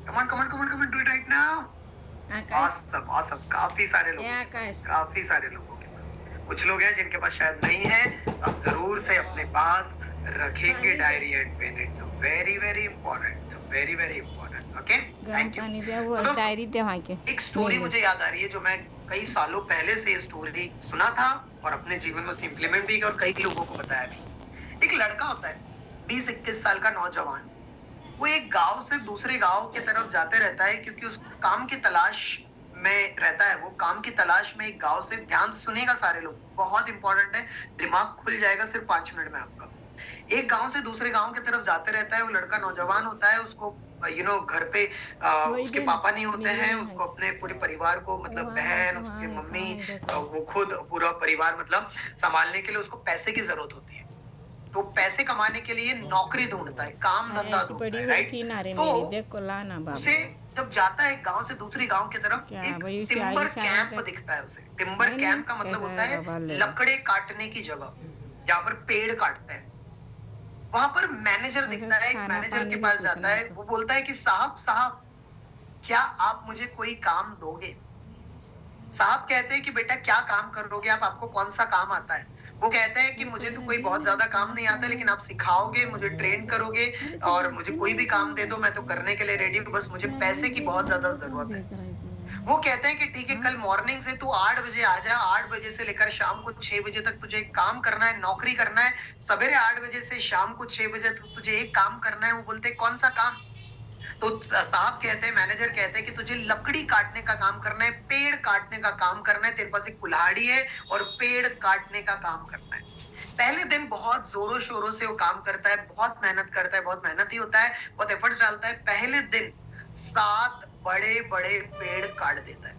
Comment comment comment comment do it right now. Awesome awesome, काफी सारे लोग, काफी सारे लोगों के पास। कुछ लोग हैं जिनके पास शायद नहीं है, आप जरूर से अपने पास रखेंगे diary and pen. It's very very important, very very important. Okay, thank you. Diary दे वहाँ के। एक स्टोरी मुझे याद आ रही है जो मैं कई सालों पहले से स्टोरी सुना था और अपने जीवन में उसे इम्प्लीमेंट भी किया और कई लोगों को बताया भी। एक लड़का होता है 20-21 साल का नौजवान, वो एक गांव से दूसरे गांव की तरफ जाते रहता है क्योंकि उस काम की तलाश में रहता है। वो काम की तलाश में एक गांव से, ध्यान सुनेगा सारे लोग, बहुत इंपॉर्टेंट है, दिमाग खुल जाएगा सिर्फ 5 मिनट में आपका। एक गांव से दूसरे गांव की तरफ जाते रहता है। वो लड़का नौजवान होता है, उसको घर पे उसके पापा नहीं होते हैं, उसको अपने पूरे परिवार को, मतलब बहन, उसके मम्मी, वो खुद पूरा परिवार मतलब संभालने के लिए उसको पैसे की जरूरत होती है। तो पैसे कमाने के लिए नौकरी ढूंढता है, काम धंधा ढूंढता है, राइट? तो उसे जब जाता है गांव से दूसरी गांव की तरफ, एक टिम्बर कैंप दिखता है उसे। टिम्बर कैंप का मतलब होता है लकड़े काटने की जगह, जहाँ पर पेड़ काटते हैं। वहां पर मैनेजर दिखता है, एक मैनेजर के पास जाता है, वो बोलता है कि साहब साहब, क्या आप मुझे कोई काम दोगे? साहब कहते हैं कि बेटा क्या काम करोगे आप, आपको कौन सा काम आता है? वो कहते हैं कि मुझे तो कोई बहुत ज्यादा काम नहीं आता, लेकिन आप सिखाओगे, मुझे ट्रेन करोगे और मुझे कोई भी काम दे दो, मैं तो करने के लिए रेडी हूँ, बस मुझे पैसे की बहुत ज्यादा जरूरत है। वो कहते हैं कि ठीक है, कल मॉर्निंग से तू 8 बजे आ जा, 8 बजे से लेकर शाम को 6 बजे तक तुझे एक काम करना है, नौकरी करना है। सवेरे 8 बजे से शाम को 6 बजे तक तुझे एक काम करना है। वो बोलते हैं कौन सा काम? तो साहब कहते हैं, मैनेजर कहते हैं कि तुझे लकड़ी काटने का काम करना है, पेड़ काटने का काम करना है, तेरे पास एक कुल्हाड़ी है और पेड़ काटने का काम करना है। पहले दिन बहुत जोरों शोरों से वो काम करता है, बहुत मेहनत करता है, बहुत मेहनती होता है, बहुत एफर्ट्स डालता है। पहले दिन 7 बड़े बड़े पेड़ काट देता है।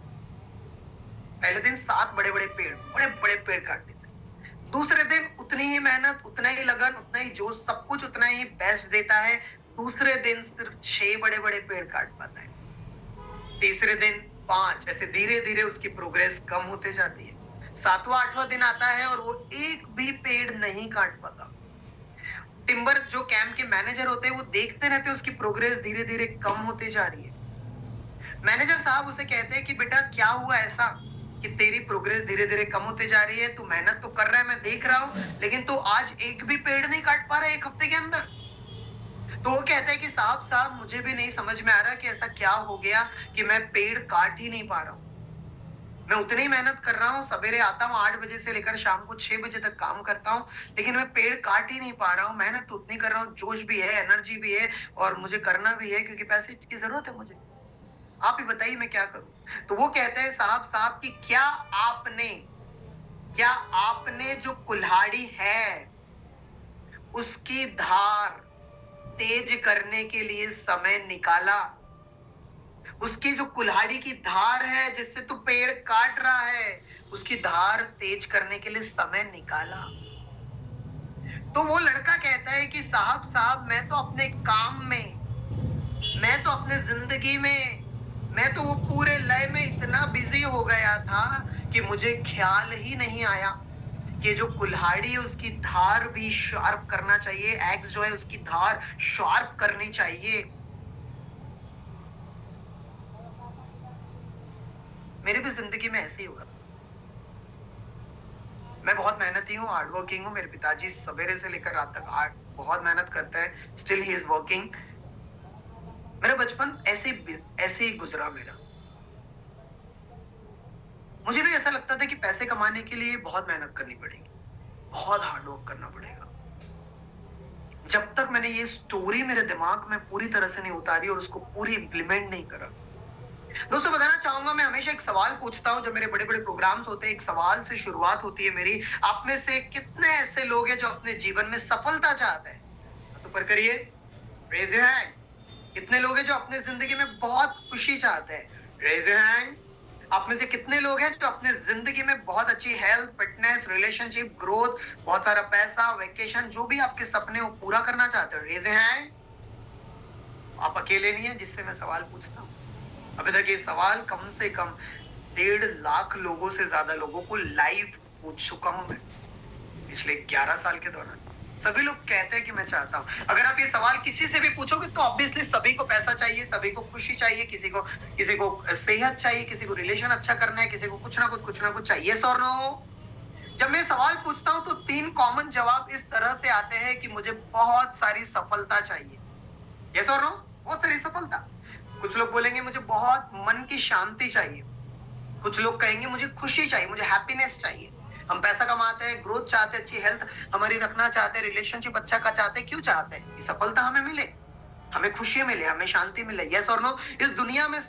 पहले दिन 7 बड़े बड़े पेड़ काट देता है। दूसरे दिन उतनी ही मेहनत, उतना ही लगन, उतना ही जोश, सब कुछ उतना ही बेस्ट देता है। दूसरे दिन सिर्फ 6 बड़े बड़े पेड़ काट पाता है। तीसरे दिन 5, ऐसे धीरे धीरे उसकी प्रोग्रेस कम होते जाती है। 7वां 8वां दिन आता है और वो एक भी पेड़ नहीं काट पाता। टिम्बर जो कैंप के मैनेजर होते हैं वो देखते रहते हैं उसकी प्रोग्रेस धीरे धीरे कम होती जा रही है। मैनेजर साहब उसे कहते हैं कि बेटा क्या हुआ ऐसा कि तेरी प्रोग्रेस धीरे धीरे कम होती जा रही है? तू मेहनत तो कर रहा है, मैं देख रहा हूं, लेकिन तू आज एक भी पेड़ नहीं काट पा रहा है 1 हफ्ते के अंदर। तो वो कहता है कि साहब साहब, मुझे भी नहीं समझ में आ रहा कि ऐसा क्या हो गया कि मैं पेड़ काट ही नहीं पा रहा हूँ। मैं उतनी ही मेहनत कर रहा हूँ, सवेरे आता हूँ 8 बजे से लेकर शाम को 6 बजे तक काम करता हूँ, लेकिन मैं पेड़ काट ही नहीं पा रहा हूँ। मेहनत तो उतनी कर रहा हूँ, जोश भी है, एनर्जी भी है और मुझे करना भी है क्योंकि पैसे की जरूरत है मुझे। आप ही बताइए मैं क्या करूं? तो वो कहते हैं साहब साहब कि क्या आपने जो कुल्हाड़ी है उसकी धार तेज करने के लिए समय निकाला? उसकी जो कुल्हाड़ी की धार है जिससे तू पेड़ काट रहा है, उसकी धार तेज करने के लिए समय निकाला? तो वो लड़का कहता है कि साहब साहब, मैं तो अपने काम में, मैं तो अपने जिंदगी में, मैं तो वो पूरे लय में इतना बिजी हो गया था कि मुझे ख्याल ही नहीं आया कि जो कुल्हाड़ी है उसकी धार भी शार्प करना चाहिए, एक्स जो है उसकी धार शार्प करनी चाहिए। मेरी भी जिंदगी में ऐसे ही हुआ। मैं बहुत मेहनती हूँ, हार्ड वर्किंग हूँ। मेरे पिताजी सवेरे से लेकर रात तक बहुत मेहनत करते हैं, स्टिल ही इज वर्किंग। मेरा बचपन ऐसे ही गुजरा मेरा। मुझे भी ऐसा लगता था कि पैसे कमाने के लिए बहुत मेहनत करनी पड़ेगी, बहुत हार्ड वर्क करना पड़ेगा। जब तक मैंने ये स्टोरी मेरे दिमाग में पूरी तरह से नहीं उतारी और उसको पूरी इंप्लीमेंट नहीं करा। दोस्तों बताना चाहूंगा, मैं हमेशा एक सवाल पूछता हूं जब मेरे बड़े बड़े प्रोग्राम्स होते हैं। एक सवाल से शुरुआत होती है मेरी। आप में से कितने ऐसे लोग हैं जो अपने जीवन में सफलता चाहते हैं? तो ऊपर करिए, रेज योर हैंड। कितने लोग हैं जो अपने जिंदगी में बहुत खुशी चाहते हैं? Raise your hand. आप में से कितने लोग हैं जो अपने जिंदगी में बहुत अच्छी हेल्थ, फिटनेस, रिलेशनशिप, ग्रोथ, बहुत सारा पैसा, वेकेशन, जो भी आपके सपने वो पूरा करना चाहते हो? Raise your hand. आप अकेले नहीं है जिससे मैं सवाल पूछता हूँ। अभी तक ये सवाल कम से कम 1.5 लाख लोगों से ज्यादा लोगों को लाइव पूछ चुका हूं मैं पिछले 11 साल के दौरान। सभी लोग कहते हैं कि मैं चाहता हूँ। अगर आप ये सवाल किसी से भी पूछोगे तो ऑब्वियसली सभी को पैसा चाहिए, सभी को खुशी चाहिए, किसी को सेहत चाहिए, किसी को रिलेशन अच्छा करना है, किसी को कुछ ना कुछ चाहिए। यस और नो? जब मैं सवाल पूछता हूँ तो 3 कॉमन जवाब इस तरह से आते हैं कि मुझे बहुत सारी सफलता चाहिए। यस और नो? बहुत सारी सफलता। कुछ लोग बोलेंगे मुझे बहुत मन की शांति चाहिए। कुछ लोग कहेंगे मुझे खुशी चाहिए, मुझे हैप्पीनेस चाहिए। हम पैसा कमाते हैं, ग्रोथ चाहते हैं, अच्छी हेल्थ हमारी रखना चाहते हैं, रिलेशनशिप अच्छा का चाहते हैं। क्यों चाहते हैं? कि सफलता हमें मिले, हमें खुशी मिले, हमें शांति मिले। यस और नो? इस दुनिया में